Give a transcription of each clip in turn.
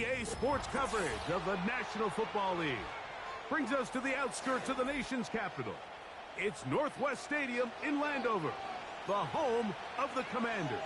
EA Sports coverage of the National Football League brings us to the outskirts of the nation's capital. It's Northwest Stadium in Landover, the home of the Commanders.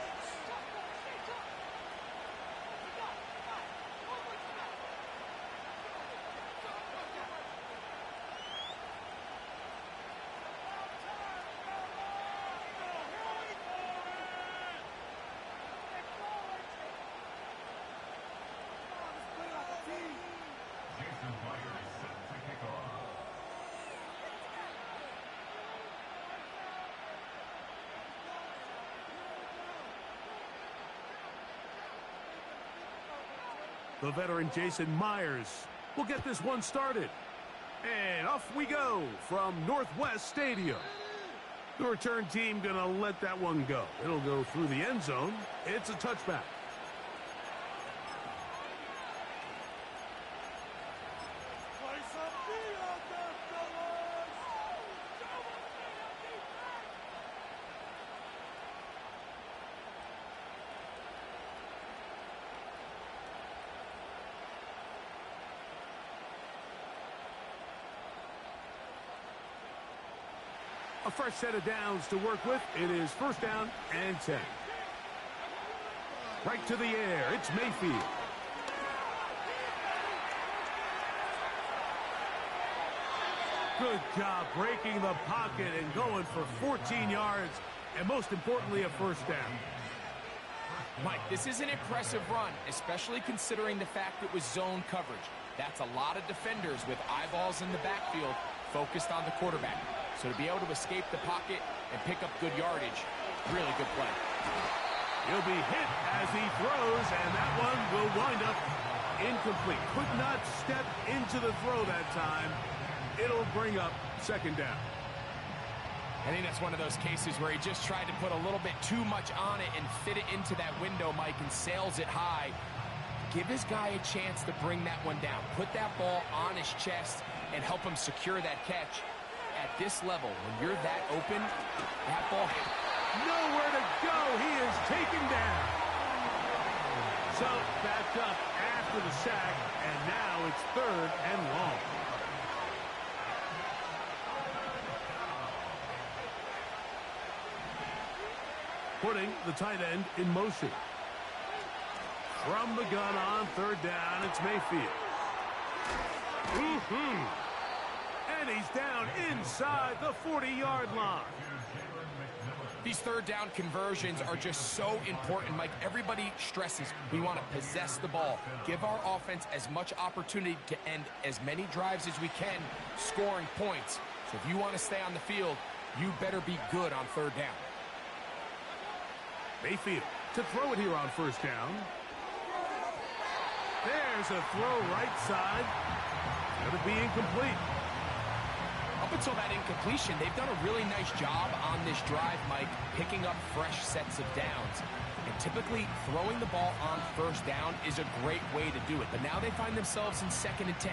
The veteran Jason Myers will get this one started. And off we go from Northwest Stadium. The return team gonna let that one go. It'll go through the end zone. It's a touchback. A fresh set of downs to work with. It is first down and 10. Right to the air. It's Mayfield. Good job breaking the pocket and going for 14 yards. And most importantly, a first down. Mike, this is an impressive run, especially considering the fact it was zone coverage. That's a lot of defenders with eyeballs in the backfield focused on the quarterback. So to be able to escape the pocket and pick up good yardage, really good play. He'll be hit as he throws, and that one will wind up incomplete. Could not step into the throw that time. It'll bring up second down. I think that's one of those cases where he just tried to put a little bit too much on it and fit it into that window, Mike, and sails it high. Give his guy a chance to bring that one down. Put that ball on his chest and help him secure that catch. At this level, when you're that open, that ball... Nowhere to go. He is taken down. So, backed up after the sack, and now it's third and long. Putting the tight end in motion. From the gun on third down, it's Mayfield. And he's down inside the 40-yard line. These third down conversions are just so important, Mike. Everybody stresses we want to possess the ball, give our offense as much opportunity to end as many drives as we can, scoring points. So if you want to stay on the field, you better be good on third down. Mayfield to throw it here on first down. There's a throw right side. Going to be incomplete. Up until that incompletion, they've done a really nice job on this drive, Mike, picking up fresh sets of downs. And typically, throwing the ball on first down is a great way to do it. But now they find themselves in 2nd and 10.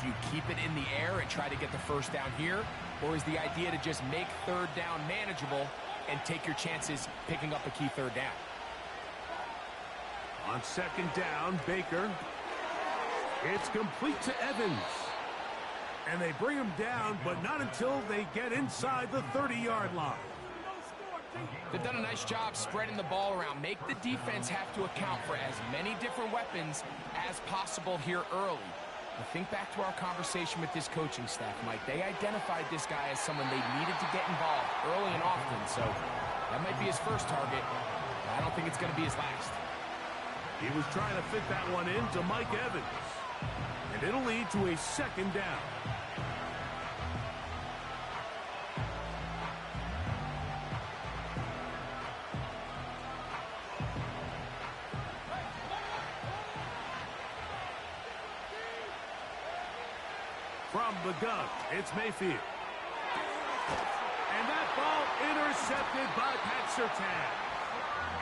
Do you keep it in the air and try to get the first down here? Or is the idea to just make third down manageable and take your chances picking up a key third down? On second down, Baker. It's complete to Evans. And they bring him down, but not until they get inside the 30-yard line. They've done a nice job spreading the ball around. Make the defense have to account for as many different weapons as possible here early. But think back to our conversation with this coaching staff, Mike. They identified this guy as someone they needed to get involved early and often. So that might be his first target. But I don't think it's going to be his last. He was trying to fit that one into Mike Evans. And it'll lead to a second down. From the gun, it's Mayfield. And that ball intercepted by Pat Surtain.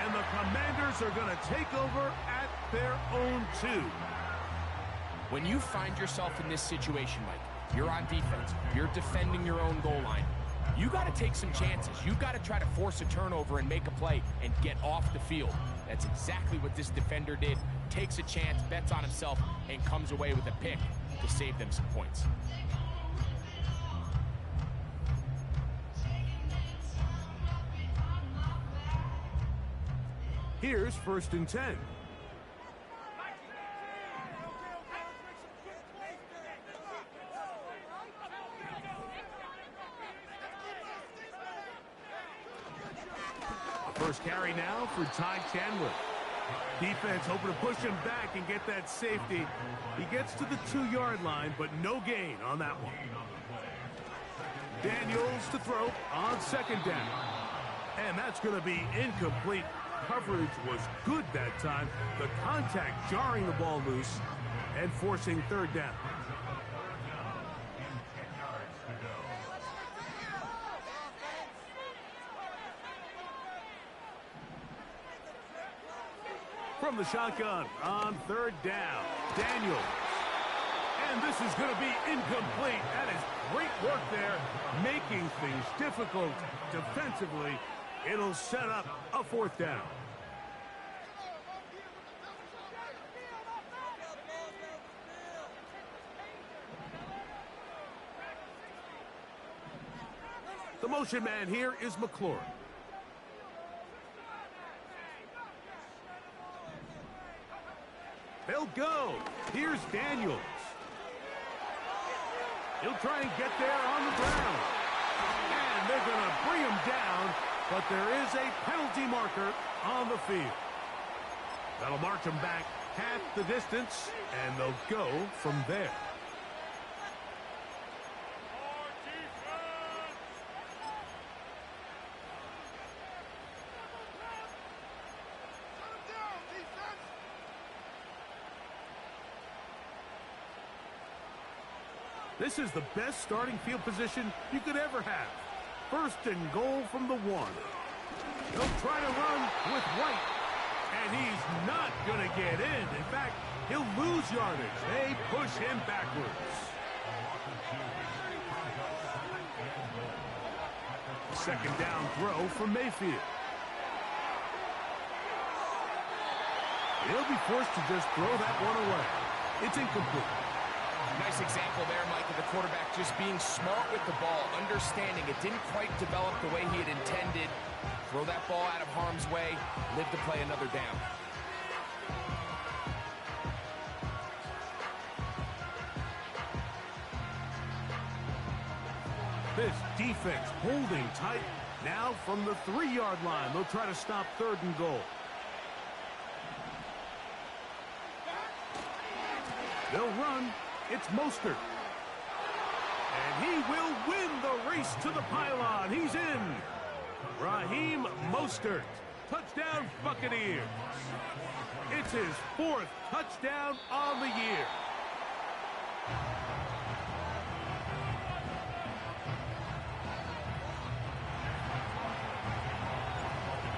And the Commanders are going to take over at their own 2. When you find yourself in this situation, Mike, you're on defense, you're defending your own goal line, You got to take some chances. You've got to try to force a turnover and make a play and get off the field. That's exactly what this defender did. Takes a chance, bets on himself, and comes away with a pick to save them some points. Here's 1st and 10. First carry now for Ty Chandler. Defense hoping to push him back and get that safety. He gets to the 2-yard line, but no gain on that one. Daniels to throw on 2nd down. And that's going to be incomplete. Coverage was good that time. The contact jarring the ball loose and forcing 3rd down. From the shotgun on 3rd down, Daniels. And this is going to be incomplete. That is great work there, making things difficult defensively. It'll set up a 4th down. The motion man here is McLaurin. They'll go. Here's Daniels. He'll try and get there on the ground. And they're going to bring him down, but there is a penalty marker on the field. That'll march him back half the distance, and they'll go from there. This is the best starting field position you could ever have. 1st and goal from the 1. He'll try to run with White, and he's not going to get in. In fact, he'll lose yardage. They push him backwards. 2nd down throw from Mayfield. He'll be forced to just throw that one away. It's incomplete. Nice example there, Mike, of the quarterback just being smart with the ball, understanding it didn't quite develop the way he had intended. Throw that ball out of harm's way, live to play another down. This defense holding tight. Now from the 3-yard line, they'll try to stop 3rd and goal. They'll run. It's Mostert. And he will win the race to the pylon. He's in. Raheem Mostert. Touchdown, Buccaneers. It's his 4th touchdown on the year.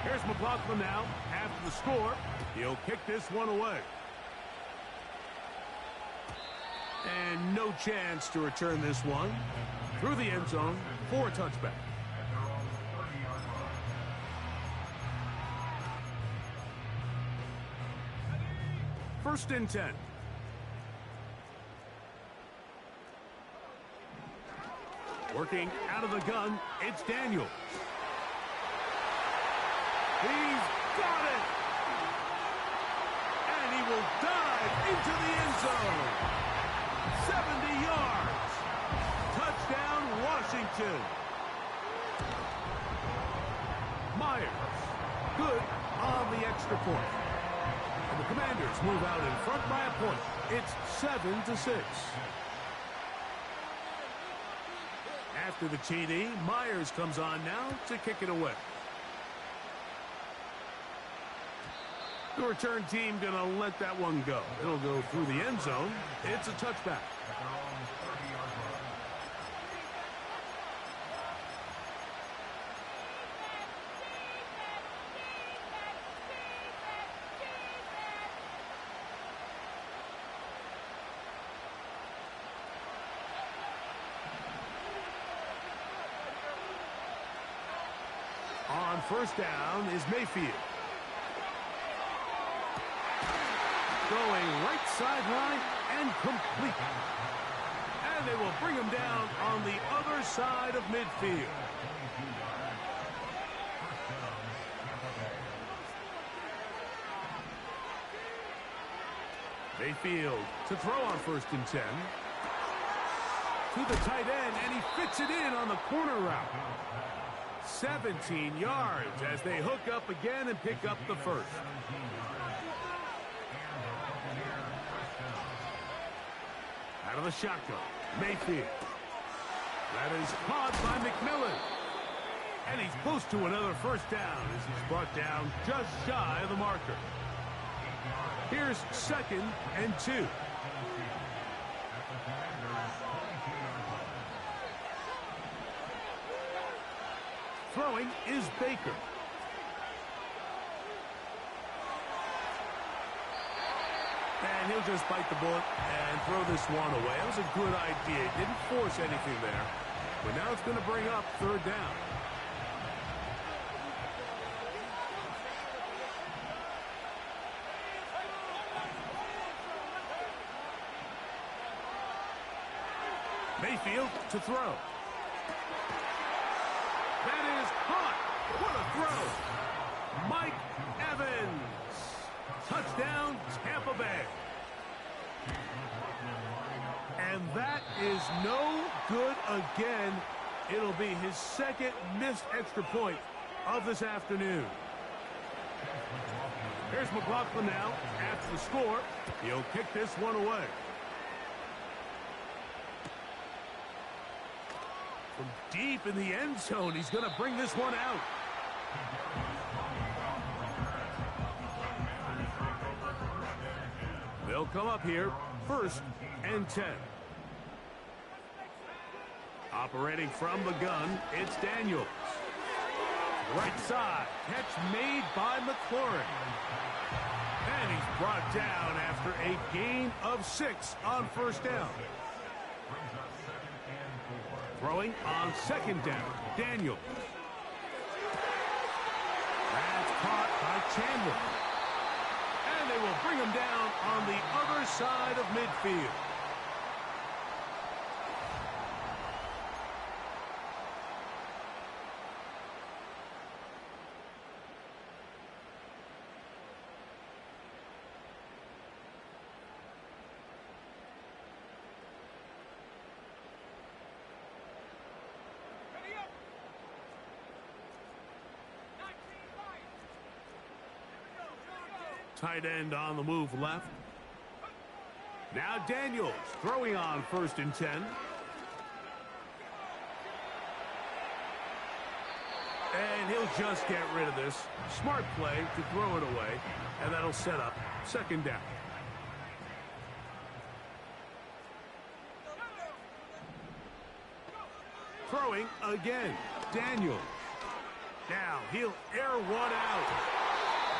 Here's McLaughlin now. After the score, he'll kick this one away. And no chance to return this one through the end zone for a touchback. First and 10. Working out of the gun, it's Daniels. He's got it! And he will dive into the end zone. 70 yards. Touchdown, Washington. Myers, good on the extra point. And the Commanders move out in front by a point. It's 7-6. After the TD, Myers comes on now to kick it away. The return team going to let that one go. It'll go through the end zone. It's a touchback. On first down is Mayfield. Going right sideline and complete. And they will bring him down on the other side of midfield. Mayfield to throw on 1st and 10. To the tight end, and he fits it in on the corner route. 17 yards as they hook up again and pick up the first. Out of the shotgun, Mayfield. That is caught by McMillan. And he's close to another first down as he's brought down just shy of the marker. Here's 2nd and 2. Throwing is Baker. And he'll just bite the bullet and throw this one away. That was a good idea. He didn't force anything there. But now it's going to bring up 3rd down. Mayfield to throw. That is caught. What a throw. Mike Evans. Touchdown, Tampa Bay. And that is no good again. It'll be his 2nd missed extra point of this afternoon. Here's McLaughlin now. After the score, he'll kick this one away. From deep in the end zone, he's going to bring this one out. They'll come up here, 1st and 10. Operating from the gun, it's Daniels. Right side, catch made by McLaurin. And he's brought down after a gain of 6 on 1st down. Throwing on 2nd down, Daniels. That's caught by Chandler. And they will bring him down on the other side of midfield. Tight end on the move left. Now Daniels throwing on 1st and 10. And he'll just get rid of this. Smart play to throw it away. And that'll set up 2nd down. Throwing again. Daniels. Now he'll air one out.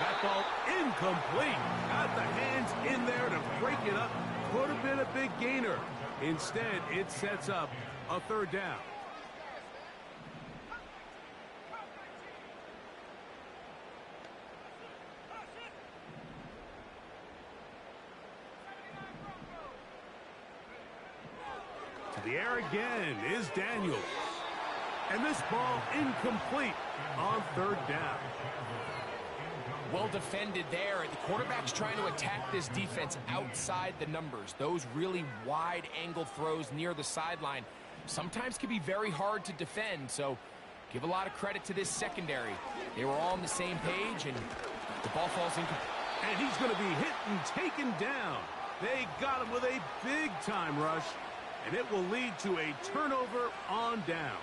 That ball incomplete. Got the hands in there to break it up. Could have been a big gainer. Instead, it sets up a 3rd down. To the air again is Daniels. And this ball incomplete on 3rd down. Well defended there. The quarterback's trying to attack this defense outside the numbers. Those really wide angle throws near the sideline sometimes can be very hard to defend. So give a lot of credit to this secondary. They were all on the same page, and the ball falls in. And he's going to be hit and taken down. They got him with a big-time rush, and it will lead to a turnover on downs.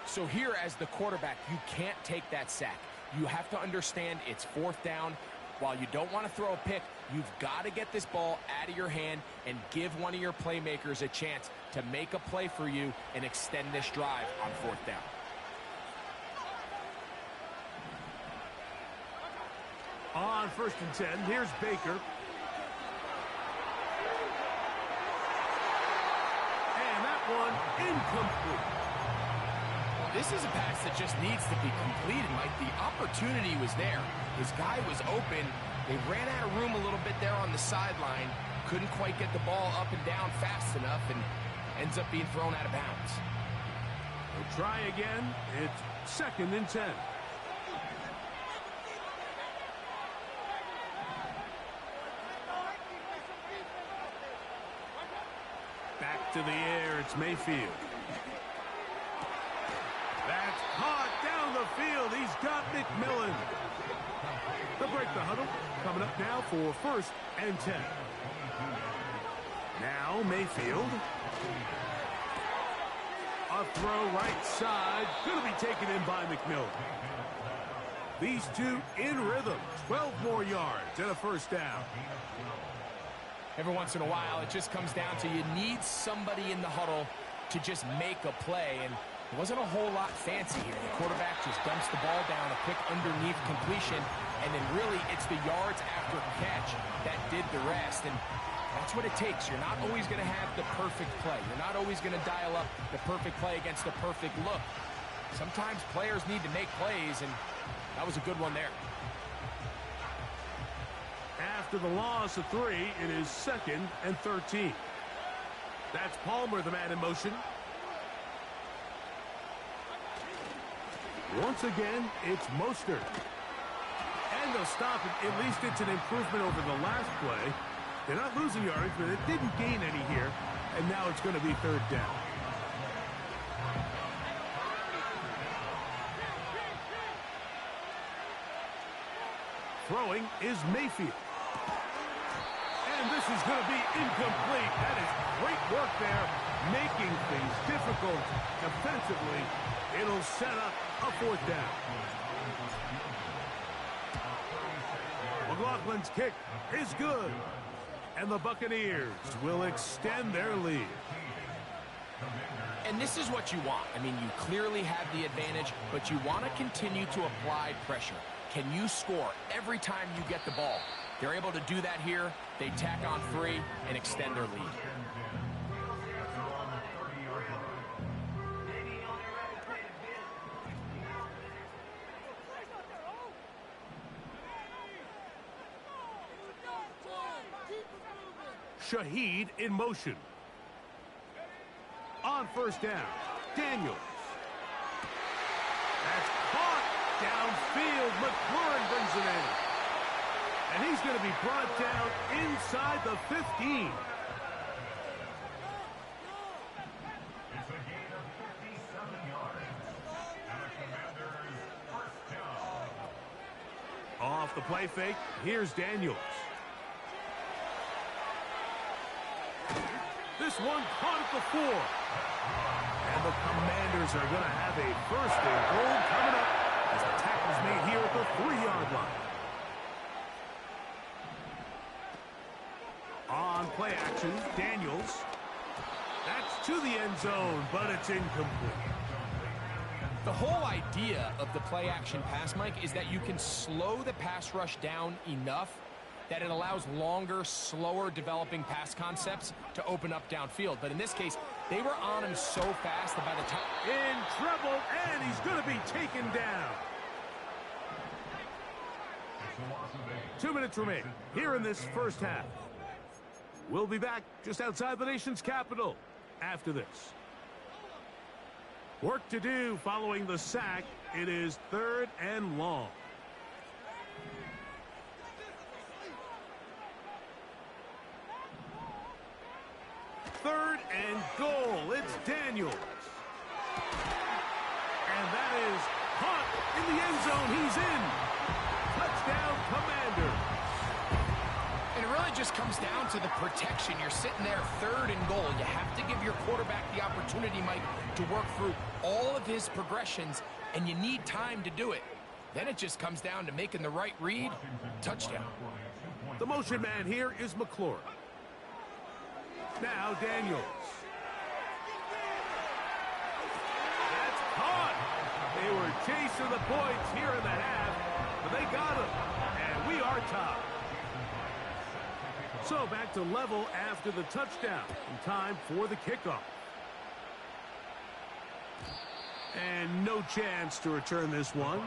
So here, as the quarterback, you can't take that sack. You have to understand it's 4th down. While you don't want to throw a pick, you've got to get this ball out of your hand and give one of your playmakers a chance to make a play for you and extend this drive on 4th down. On 1st and 10, here's Baker. And that one incomplete. This is a pass that just needs to be completed, Mike. The opportunity was there. His guy was open. They ran out of room a little bit there on the sideline. Couldn't quite get the ball up and down fast enough, and ends up being thrown out of bounds. We'll try again. It's 2nd and 10. Back to the air. It's Mayfield. That's caught down the field. He's got McMillan. They'll break the huddle. Coming up now for 1st and 10. Now Mayfield. A throw right side. Going to be taken in by McMillan. These two in rhythm. 12 more yards and a 1st down. Every once in a while, it just comes down to you need somebody in the huddle to just make a play, and it wasn't a whole lot fancy here. The quarterback just dumps the ball down, a quick underneath completion, and then really it's the yards after catch that did the rest, and that's what it takes. You're not always going to have the perfect play. You're not always going to dial up the perfect play against the perfect look. Sometimes players need to make plays, and that was a good one there. After the loss of 3, it is 2nd and 13. That's Palmer, the man in motion. Once again, it's Mostert. And they'll stop it. At least it's an improvement over the last play. They're not losing yards, but it didn't gain any here. And now it's going to be 3rd down. Throwing is Mayfield. And this is going to be incomplete. That is great work there, making things difficult defensively. It'll set up a 4th down. McLaughlin's kick is good. And the Buccaneers will extend their lead. And this is what you want. I mean, you clearly have the advantage, but you want to continue to apply pressure. Can you score every time you get the ball? They're able to do that here. They tack on 3 and extend their lead. Shaheed in motion. On 1st down, Daniels. That's caught downfield. McLaurin brings it in. And he's going to be brought down inside the 15. It's a gain of 57 yards. And the Commanders' 1st down. Off the play fake, here's Daniels. This one caught at the 4. And the Commanders are going to have a 1st and goal coming up as the tackle's made here at the 3-yard line. On play action, Daniels. That's to the end zone, but it's incomplete. The whole idea of the play action pass, Mike, is that you can slow the pass rush down enough that it allows longer, slower developing pass concepts to open up downfield. But in this case, they were on him so fast that by the time... In trouble, and he's going to be taken down. 2 minutes remain here in this 1st half. We'll be back just outside the nation's capital after this. Work to do following the sack. It is 3rd and long. Third and goal. It's Daniels. And that is caught in the end zone. He's in. Touchdown, Commanders. And it really just comes down to the protection. You're sitting there 3rd and goal. You have to give your quarterback the opportunity, Mike, to work through all of his progressions, and you need time to do it. Then it just comes down to making the right read. Touchdown. The motion man here is McLaurin. Now Daniels. That's caught. They were chasing the points here in the half, but they got him, and we are tied. So back to level after the touchdown, and time for the kickoff. And no chance to return this one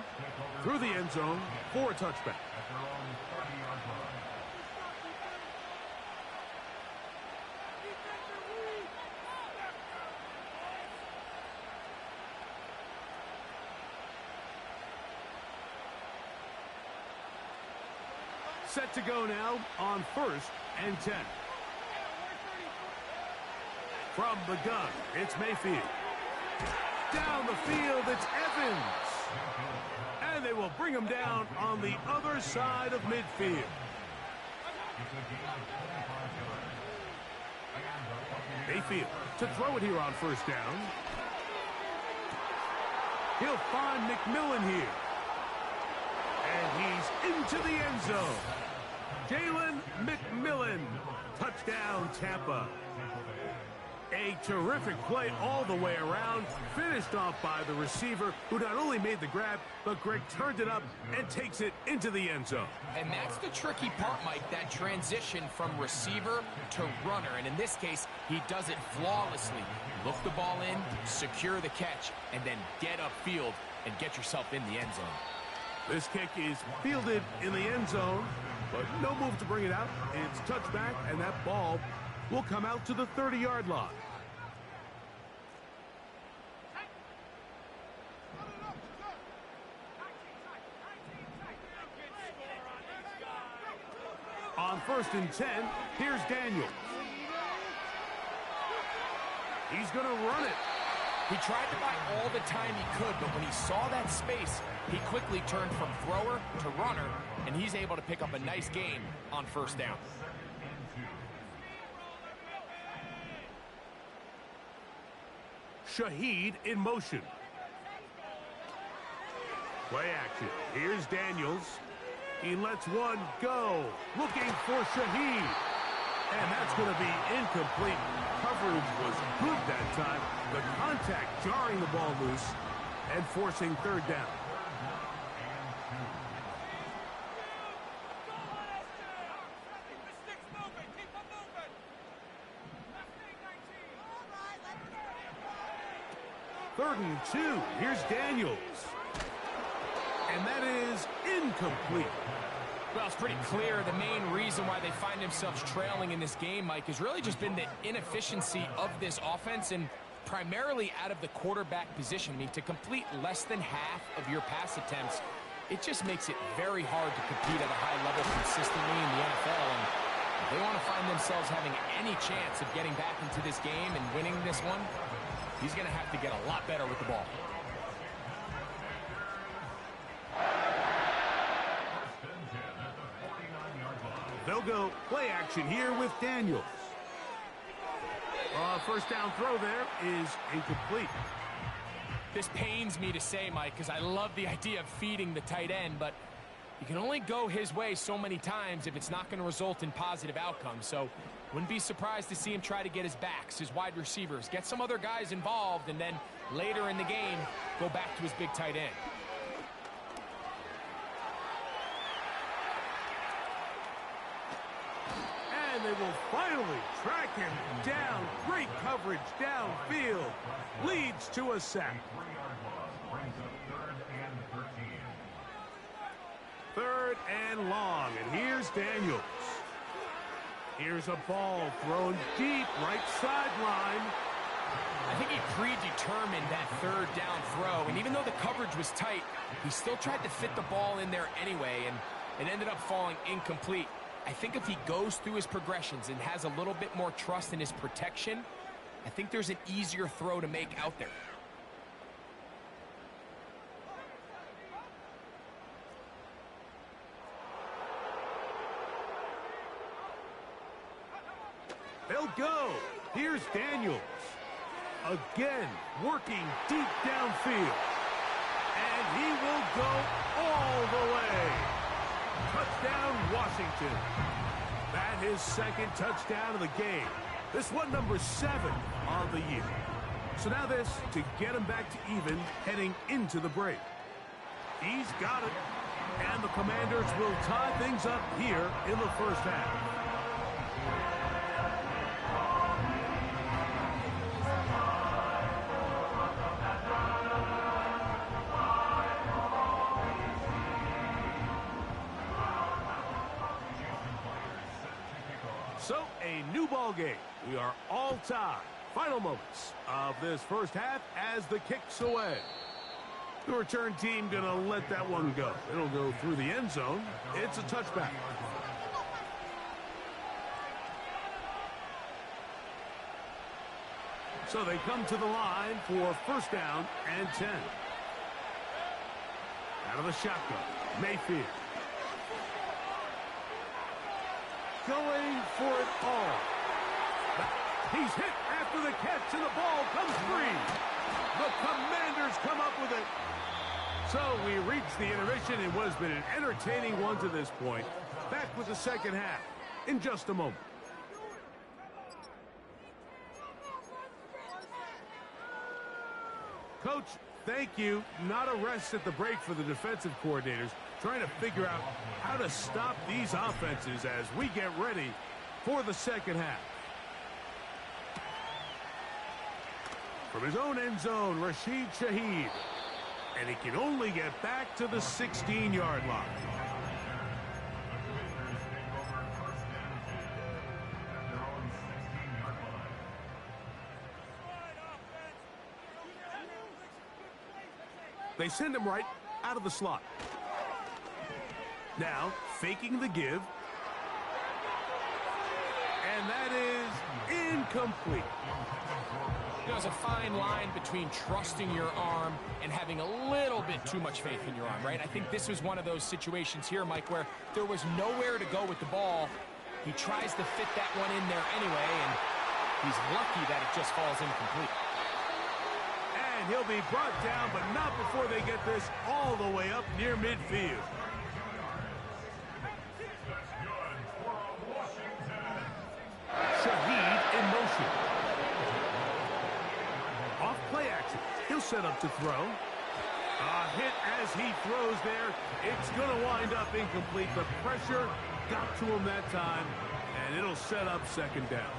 through the end zone for a touchback. Set to go now on 1st and 10. From the gun, it's Mayfield. Down the field, it's Evans. And they will bring him down on the other side of midfield. Mayfield to throw it here on 1st down. He'll find McMillan here. And he's into the end zone. Jalen McMillan. Touchdown, Tampa. A terrific play all the way around, finished off by the receiver, who not only made the grab, but Greg turned it up and takes it into the end zone. And that's the tricky part, Mike, that transition from receiver to runner. And in this case, he does it flawlessly. Look the ball in, secure the catch, and then get upfield and get yourself in the end zone. This kick is fielded in the end zone, but no move to bring it out. It's touchback, and that ball will come out to the 30-yard line. On 1st and 10, here's Daniels. He's going to run it. He tried to buy all the time he could, but when he saw that space, he quickly turned from thrower to runner, and he's able to pick up a nice gain on 1st down. Shaheed in motion. Play action. Here's Daniels. He lets one go. Looking for Shaheed. And that's going to be incomplete. Coverage was good that time. The contact jarring the ball loose and forcing 3rd down. Third and 2. Here's Daniels. And that is incomplete. Well, it's pretty clear the main reason why they find themselves trailing in this game, Mike, has really just been the inefficiency of this offense and primarily out of the quarterback position. I mean, to complete less than half of your pass attempts, it just makes it very hard to compete at a high level consistently in the NFL. And if they want to find themselves having any chance of getting back into this game and winning this one, he's going to have to get a lot better with the ball. They'll go play action here with Daniels. 1st down throw there is incomplete. This pains me to say, Mike, because I love the idea of feeding the tight end, but you can only go his way so many times if it's not going to result in positive outcomes. So wouldn't be surprised to see him try to get his backs, his wide receivers, get some other guys involved, and then later in the game, go back to his big tight end. And they will finally track him down. Great coverage downfield. Leads to a sack. 3rd and long. And here's Daniels. Here's a ball thrown deep right sideline. I think he predetermined that 3rd down throw. And even though the coverage was tight, he still tried to fit the ball in there anyway. And it ended up falling incomplete. I think if he goes through his progressions and has a little bit more trust in his protection, I think there's an easier throw to make out there. They'll go. Here's Daniels. Again, working deep downfield. And he will go all the way. Touchdown, Washington. That is 2nd touchdown of the game. This one number 7 on the year. So now this to get him back to even heading into the break. He's got it. And the Commanders will tie things up here in the 1st half. So, a new ball game. We are all tied. Final moments of this first half as the kick's away. The return team going to let that one go. It'll go through the end zone. It's a touchback. So they come to the line for first down and 10. Out of the shotgun, Mayfield. Going for it all. He's hit after the catch, and the ball comes free. The Commanders come up with it. So we reach the intermission in what has been an entertaining one to this point. Back with the second half in just a moment. Coach, thank you. Not a rest at the break for the defensive coordinators, trying to figure out how to stop these offenses as we get ready for the second half. From his own end zone, Rashid Shaheed. And he can only get back to the 16-yard line. They send him right out of the slot. Now, faking the give. And that is incomplete. There's a fine line between trusting your arm and having a little bit too much faith in your arm, right? I think this was one of those situations here, Mike, where there was nowhere to go with the ball. He tries to fit that one in there anyway, and he's lucky that it just falls incomplete. And he'll be brought down, but not before they get this all the way up near midfield. Shaheed in motion. Off play action. He'll set up to throw. A hit as he throws there. It's going to wind up incomplete. The pressure got to him that time, and it'll set up second down.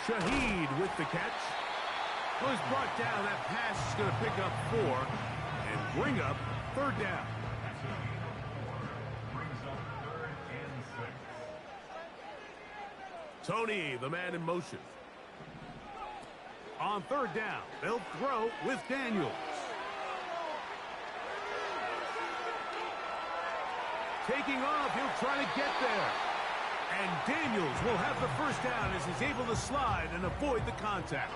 Shaheed with the catch. Was brought down. That pass is going to pick up 4 and bring up third down. Tony, the man in motion. On third down, they'll throw with Daniels. Taking off, he'll try to get there. And Daniels will have the first down as he's able to slide and avoid the contact.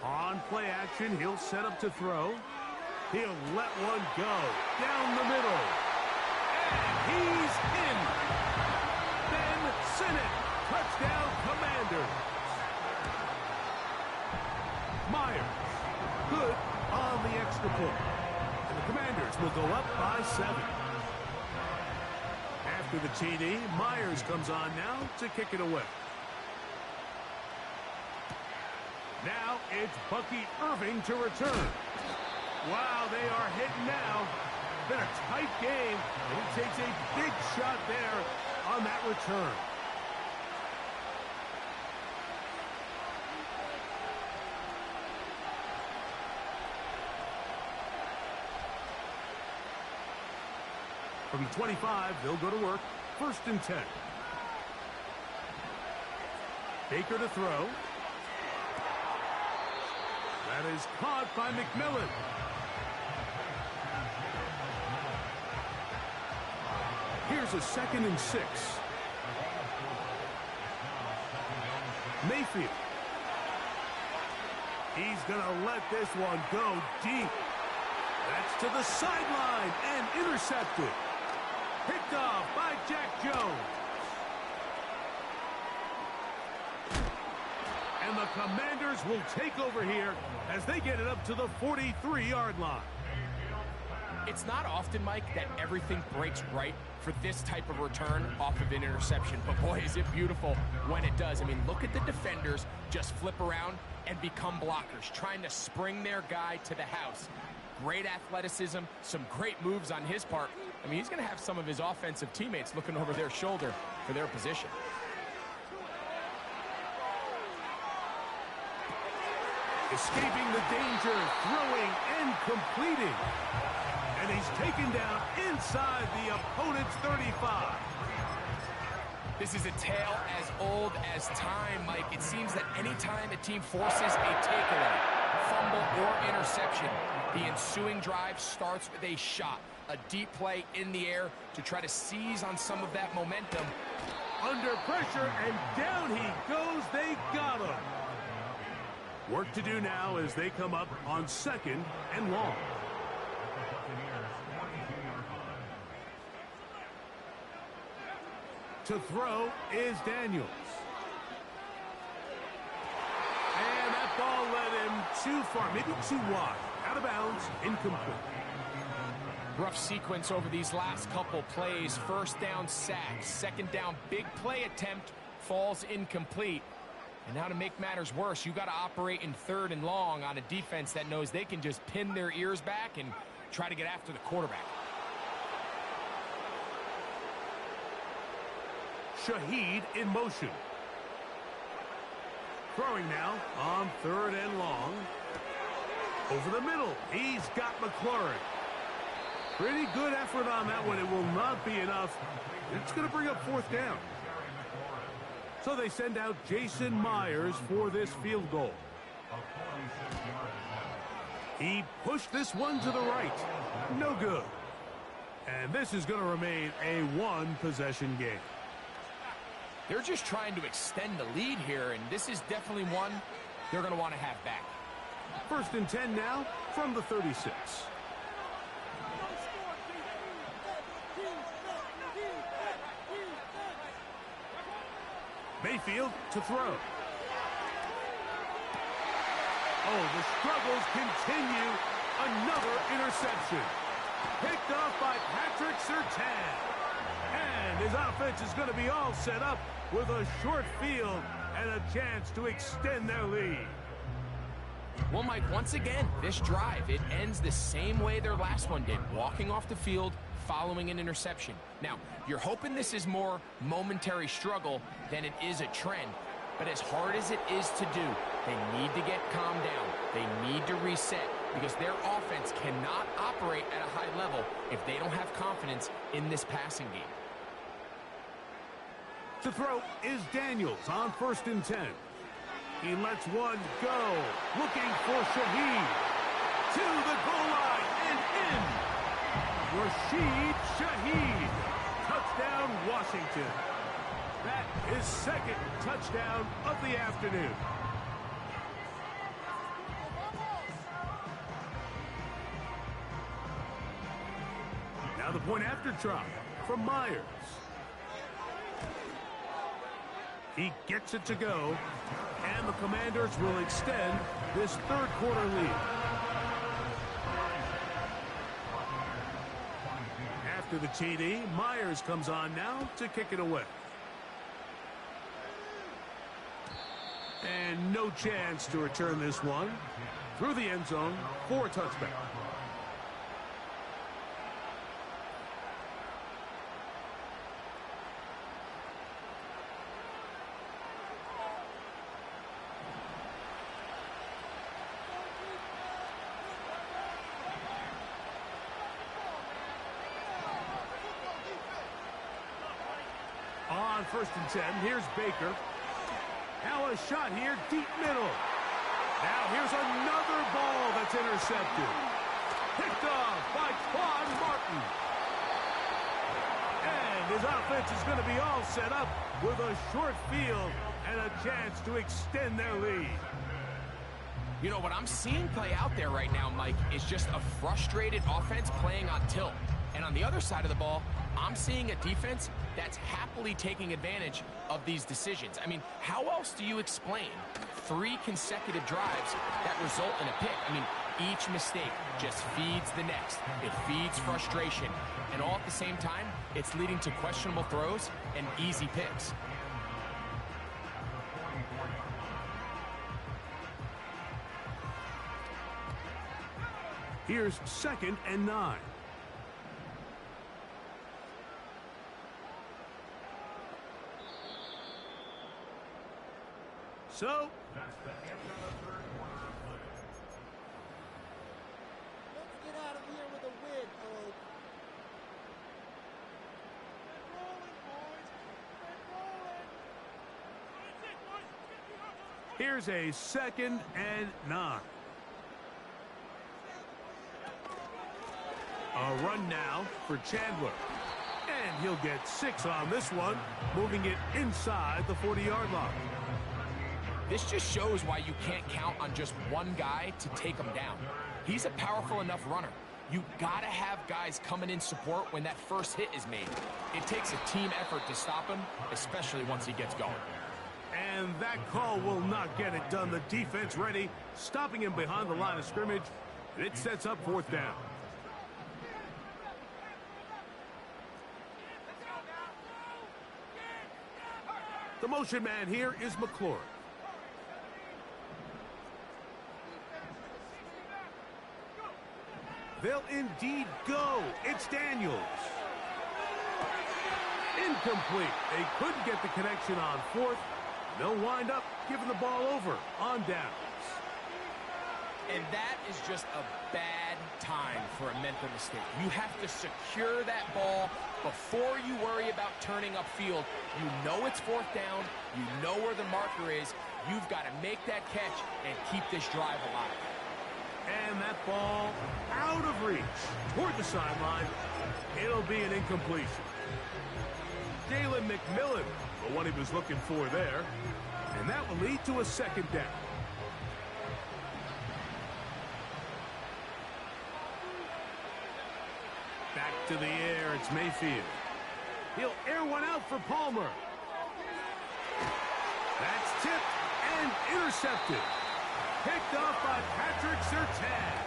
On play action, he'll set up to throw. He'll let one go down the middle. And he's in. Ben Sinnott, touchdown Commanders. Myers, good on the extra point. And the Commanders will go up by 7. After the TD, Myers comes on now to kick it away. Now it's Bucky Irving to return. Wow, they are hitting now. Been a tight game, and he takes a big shot there on that return. From the 25, they'll go to work. First and 10. Baker to throw. That is caught by McMillan. Here's a 2nd and 6. Mayfield. He's going to let this one go deep. That's to the sideline and intercepted. Picked off by Jack Jones. And the Commanders will take over here as they get it up to the 43-yard line. It's not often, Mike, that everything breaks right for this type of return off of an interception. But, boy, is it beautiful when it does. I mean, look at the defenders just flip around and become blockers, trying to spring their guy to the house. Great athleticism, some great moves on his part, I mean, he's going to have some of his offensive teammates looking over their shoulder for their position. Escaping the danger, throwing and completing. And he's taken down inside the opponent's 35. This is a tale as old as time, Mike. It seems that anytime a team forces a takeaway, fumble, or interception, the ensuing drive starts with a shot, a deep play in the air to try to seize on some of that momentum. Under pressure, and down he goes. They got him. Work to do now as they come up on 2nd and long. To throw is Daniels. And that ball led him too far, maybe too wide. Out of bounds, incomplete. Rough sequence over these last couple plays. First down sack, second down big play attempt, falls incomplete. And now to make matters worse, you got to operate in 3rd and long on a defense that knows they can just pin their ears back and try to get after the quarterback. Shaheed in motion. Throwing now on 3rd and long. Over the middle, he's got McLaurin. Pretty good effort on that one. It will not be enough. It's going to bring up 4th down. So they send out Jason Myers for this field goal. He pushed this one to the right. No good. And this is going to remain a 1-possession game. They're just trying to extend the lead here, and this is definitely one they're going to want to have back. 1st and 10 now from the 36. Mayfield to throw. Oh, the struggles continue. Another interception. Picked off by Patrick Surtain. And his offense is going to be all set up with a short field and a chance to extend their lead. Well, Mike, once again, this drive, it ends the same way their last one did, walking off the field following an interception. Now, you're hoping this is more momentary struggle than it is a trend, but as hard as it is to do, they need to get calmed down. They need to reset because their offense cannot operate at a high level if they don't have confidence in this passing game. To throw is Daniels on 1st and 10. He lets one go, looking for Shaheed. To the goal line and in. Rashid Shaheed. Touchdown, Washington. That is 2nd touchdown of the afternoon. Now the point after try from Myers. He gets it to go, and the Commanders will extend this 3rd quarter lead. After the TD, Myers comes on now to kick it away. And no chance to return this one through the end zone for a touchback. On 1st and 10, here's Baker. Now a shot here, deep middle. Now here's another ball that's intercepted. Picked off by Claude Martin. And his offense is going to be all set up with a short field and a chance to extend their lead. You know, what I'm seeing play out there right now, Mike, is just a frustrated offense playing on tilt. And on the other side of the ball, I'm seeing a defense that's happily taking advantage of these decisions. I mean, how else do you explain 3 consecutive drives that result in a pick? I mean, each mistake just feeds the next. It feeds frustration. And all at the same time, it's leading to questionable throws and easy picks. Here's 2nd and 9. So, That's the end of the third quarter of play. Let's get out of here with a win, folks. here's a 2nd and 9. A run now for Chandler. And he'll get 6 on this one, moving it inside the 40-yard line. This just shows why you can't count on just one guy to take him down. He's a powerful enough runner. You gotta have guys coming in support when that first hit is made. It takes a team effort to stop him, especially once he gets going. And that call will not get it done. The defense ready, stopping him behind the line of scrimmage. It sets up 4th down. The motion man here is McClure. They'll indeed go. It's Daniels. Incomplete. They couldn't get the connection on 4th. They'll wind up giving the ball over on downs. And that is just a bad time for a mental mistake. You have to secure that ball before you worry about turning upfield. You know it's 4th down. You know where the marker is. You've got to make that catch and keep this drive alive. And that ball out of reach toward the sideline. It'll be an incompletion. Jalen McMillan, the one he was looking for there. And that will lead to a 2nd down. Back to the air, it's Mayfield. He'll air one out for Palmer. That's tipped and intercepted. Picked off by Patrick Surtain.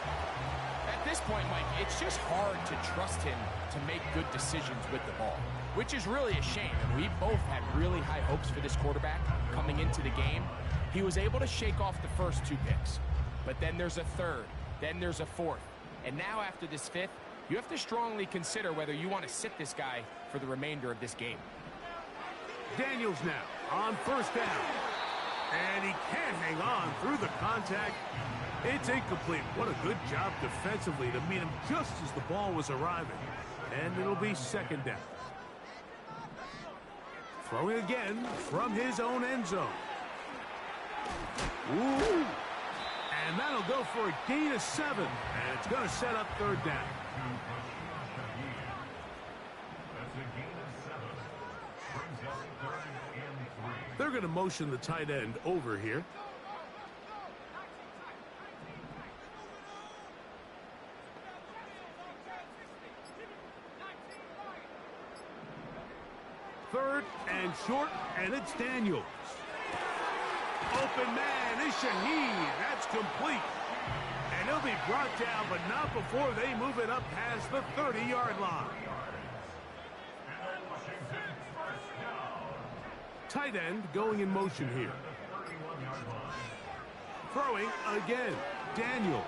At this point, Mike, it's just hard to trust him to make good decisions with the ball, which is really a shame. And we both had really high hopes for this quarterback coming into the game. He was able to shake off the first 2 picks, but then there's a 3rd, then there's a 4th. And now after this 5th, you have to strongly consider whether you want to sit this guy for the remainder of this game. Daniels now on 1st down. And he can't hang on through the contact. It's incomplete. What a good job defensively to meet him just as the ball was arriving. And it'll be 2nd down. Throwing again from his own end zone. Ooh. And that'll go for a gain of 7. And it's going to set up 3rd down. That's a gain of 7. Brings us 3rd and 3. They're going to motion the tight end over here. Third and short, and it's Daniels. Open man is Shaheed. That's complete. And he'll be brought down, but not before they move it up past the 30-yard line. Tight end going in motion here. Throwing again, Daniels.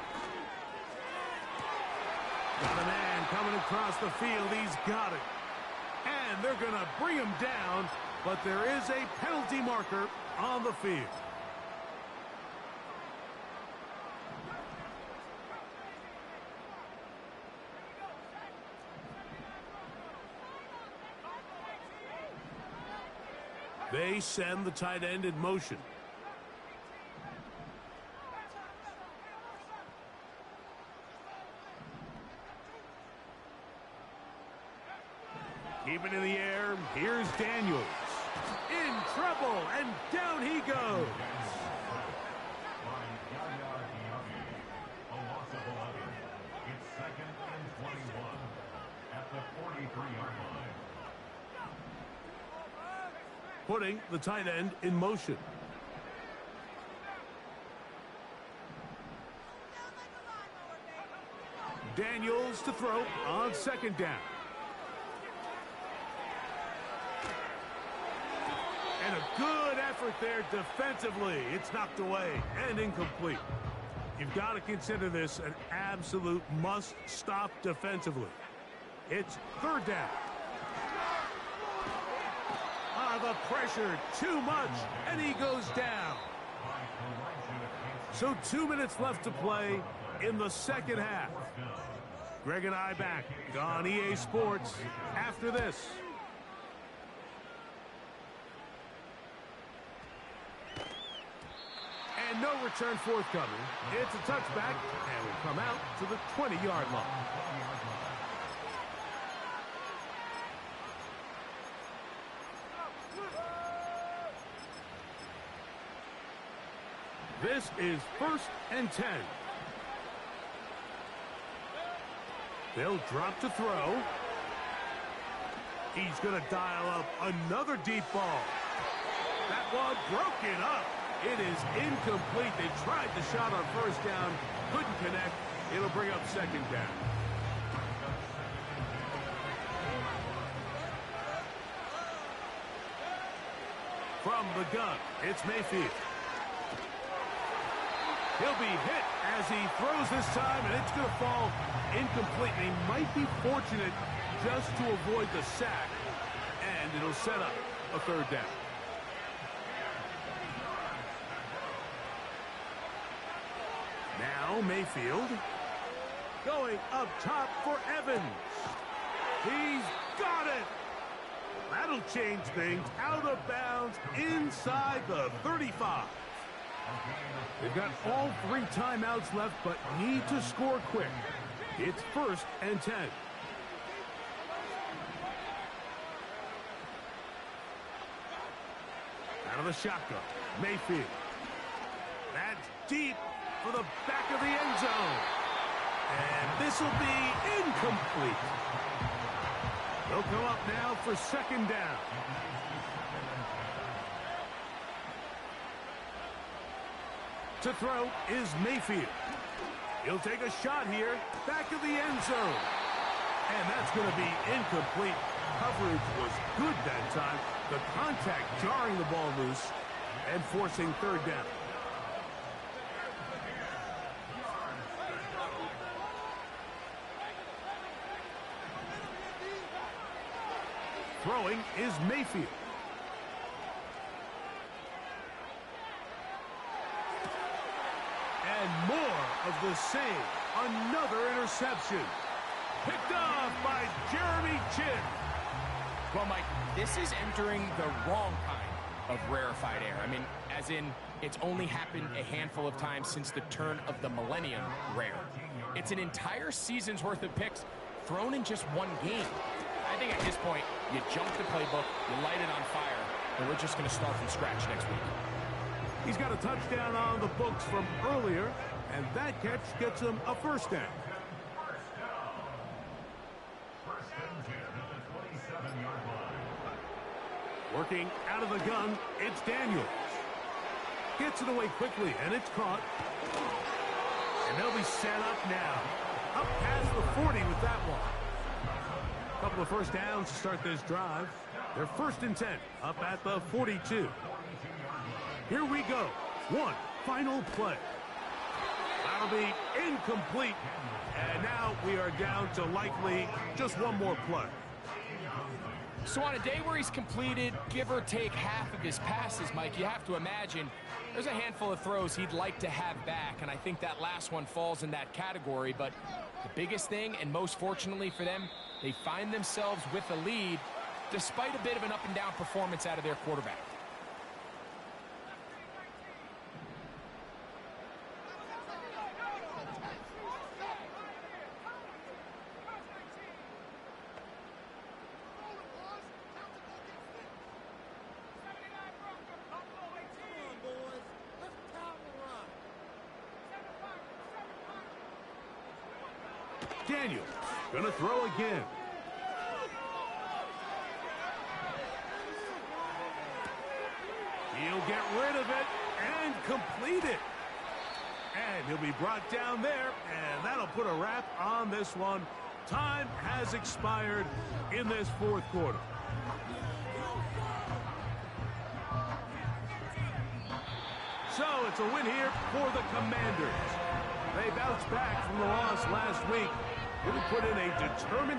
Got a man coming across the field. He's got it. And they're going to bring him down, but there is a penalty marker on the field. They send the tight end in motion. Keep it in the air. Here's Daniels. In trouble, and down he goes. A loss of 11. It's 2nd and 21 at the 43-yard line. Putting the tight end in motion. Daniels to throw on 2nd down. And a good effort there defensively. It's knocked away and incomplete. You've got to consider this an absolute must-stop defensively. It's 3rd down. The pressure too much, and he goes down. So 2 minutes left to play in the second half. Greg and I back on EA Sports after this. And no return forthcoming. It's a touchback, and will come out to the 20-yard line. This is 1st and 10. They'll drop to throw. He's going to dial up another deep ball. That one broken up. It is incomplete. They tried the shot on 1st down. Couldn't connect. It'll bring up 2nd down. From the gun, it's Mayfield. He'll be hit as he throws this time, and it's going to fall incomplete. He might be fortunate just to avoid the sack, and it'll set up a 3rd down. Now Mayfield going up top for Evans. He's got it. That'll change things. Out of bounds inside the 35. They've got all 3 timeouts left, but need to score quick. It's 1st and 10. Out of the shotgun, Mayfield. That's deep for the back of the end zone. And this will be incomplete. They'll come up now for 2nd down. To throw is Mayfield. He'll take a shot here, back of the end zone. And that's going to be incomplete. Coverage was good that time. The contact jarring the ball loose and forcing 3rd down. Throwing is Mayfield. And more of the same. Another interception. Picked off by Jeremy Chin. Well, Mike, this is entering the wrong kind of rarefied air. I mean, as in, it's only happened a handful of times since the turn of the millennium rare. It's an entire season's worth of picks thrown in just one game. I think at this point, you jump the playbook, you light it on fire, and we're just going to start from scratch next week. He's got a touchdown on the books from earlier, and that catch gets him a 1st down. Working out of the gun, it's Daniels. Gets it away quickly, and it's caught. And they'll be set up now. Up past the 40 with that one. Couple of 1st downs to start this drive. They're 1st and 10, up at the 42. Here we go. One final play. That'll be incomplete. And now we are down to likely just one more play. So on a day where he's completed, give or take half of his passes, Mike, you have to imagine there's a handful of throws he'd like to have back, and I think that last one falls in that category. But the biggest thing, and most fortunately for them, they find themselves with a lead despite a bit of an up-and-down performance out of their quarterback. Daniels gonna throw again. He'll get rid of it and complete it. And he'll be brought down there, and that'll put a wrap on this one. Time has expired in this 4th quarter. So it's a win here for the Commanders. They bounced back from the loss last week. Really put in a determined